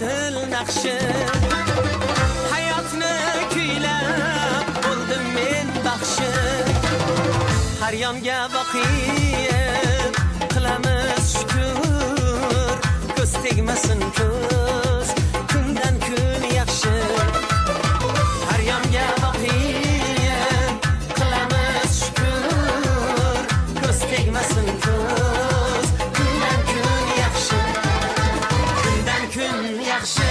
dil naqshi hayotni kuylab bo'ldim men baxshi har yonga boqib qilamiz shukr ko'z tegmasin ko'z kundan kun yaxshi har yonga boqib qilamiz shukr ko'z tegmasin ko'z kundan kun yaxshi kundan kun yaxshi